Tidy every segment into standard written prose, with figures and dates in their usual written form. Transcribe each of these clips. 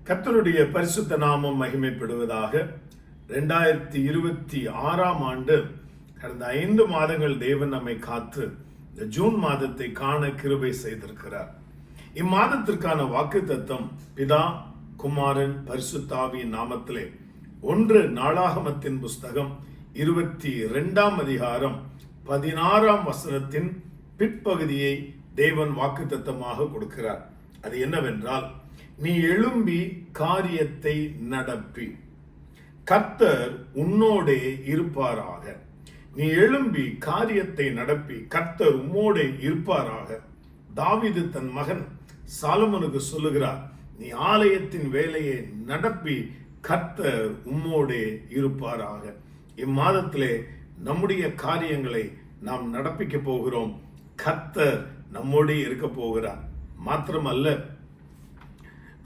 கர்த்தருடைய பரிசுத்த நாமம் மகிமைப்படுவதாக. 2026 ஆண்டு கடந்த 5 மாதங்கள் தேவன் நம்மை காத்து இந்த ஜூன் மாதத்தை காண கிருபை செய்திருக்கிறார். இம்மாதத்திற்கான வாக்குத்தத்தம் பிதா குமாரன் பரிசுத்த ஆவியின் நாமத்திலே 1 நாளாகமத்தின் புஸ்தகம் 22ஆம் அதிகாரம் 16ஆம் வசனத்தின் பிற்பகுதியை தேவன் வாக்குத்தத்தமாக கொடுக்கிறார். அது என்னவென்றால், நீ எழும்பி காரியத்தை நடப்பி, கர்த்தர் உன்னோடே இருப்பாராக. நீ எழும்பி காரியத்தை நடப்பி, கர்த்தர் உம்மோடே இருப்பாராக. தாவீது தன் மகன் சாலமோனுக்கு சொல்லுகிறார், நீ ஆலயத்தின் வேலையை நடப்பி, கர்த்தர் உம்மோடே இருப்பாராக. இம்மாதத்திலே நம்முடைய காரியங்களை நாம் நடப்பிக்க போகிறோம். கர்த்தர் நம்மோடே இருக்க போகிறார். மாத்திரமல்ல,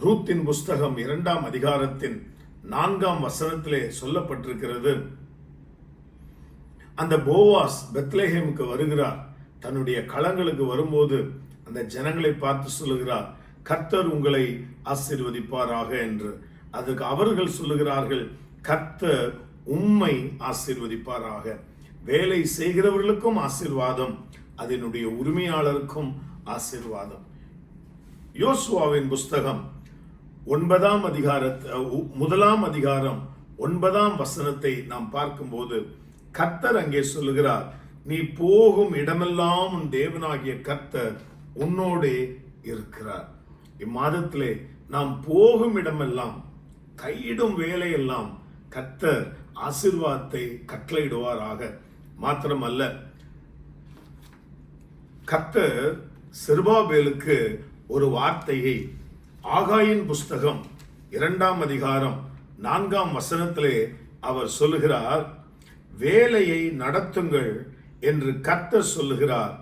ரூத்தின் புஸ்தகம் 2ஆம் அதிகாரத்தின் 4ஆம் வசனத்திலே சொல்லப்பட்டிருக்கிறது, அந்த போவாஸ் பெத்லெஹேமுக்கு வருகிறார். தன்னுடைய களங்களுக்கு வரும்போது அந்த ஜனங்களை பார்த்து சொல்லுகிறார், கர்த்தர் உங்களை ஆசீர்வதிப்பாராக என்று. அதுக்கு அவர்கள் சொல்லுகிறார்கள், கர்த்தர் உம்மை ஆசீர்வதிப்பாராக. வேலை செய்கிறவர்களுக்கும் ஆசீர்வாதம், அதனுடைய உரிமையாளருக்கும் ஆசீர்வாதம். யோசுவாவின் புஸ்தகம் 1ஆம் அதிகாரம் 9ஆம் வசனத்தை நாம் பார்க்கும்போது கர்த்தர் அங்கே சொல்லுகிறார், நீ போகும் இடமெல்லாம் உன் தேவனாகிய கர்த்தர் உன்னோடே இருக்கிறார். இம்மாதத்திலே நாம் போகும் இடமெல்லாம், கையிடும் வேலையெல்லாம் கர்த்தர் ஆசீர்வாதத்தை கட்டளையிடுவாராக. மாத்திரமல்ல, கர்த்தர் செருபாபேலுக்கு ஒரு வார்த்தையை ஆகாயின் புஸ்தகம் 2ஆம் அதிகாரம் 4ஆம் வசனத்திலே அவர் சொல்லுகிறார், வேலையை நடத்துங்கள் என்று கர்த்தர் சொல்லுகிறார்,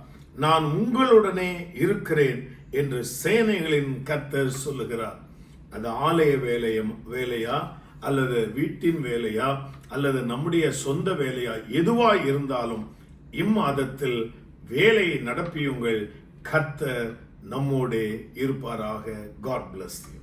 நான் உங்களுடனே இருக்கிறேன் என்று சேனைகளின் கர்த்தர் சொல்லுகிறார். அது ஆலய வேலையா அல்லது வீட்டின் வேலையா அல்லது நம்முடைய சொந்த வேலையா, எதுவாய் இருந்தாலும் இம்மாதத்தில் வேலையை நடப்பியுங்கள். கர்த்தர் நம்மோடே இருப்பாராக. God bless you.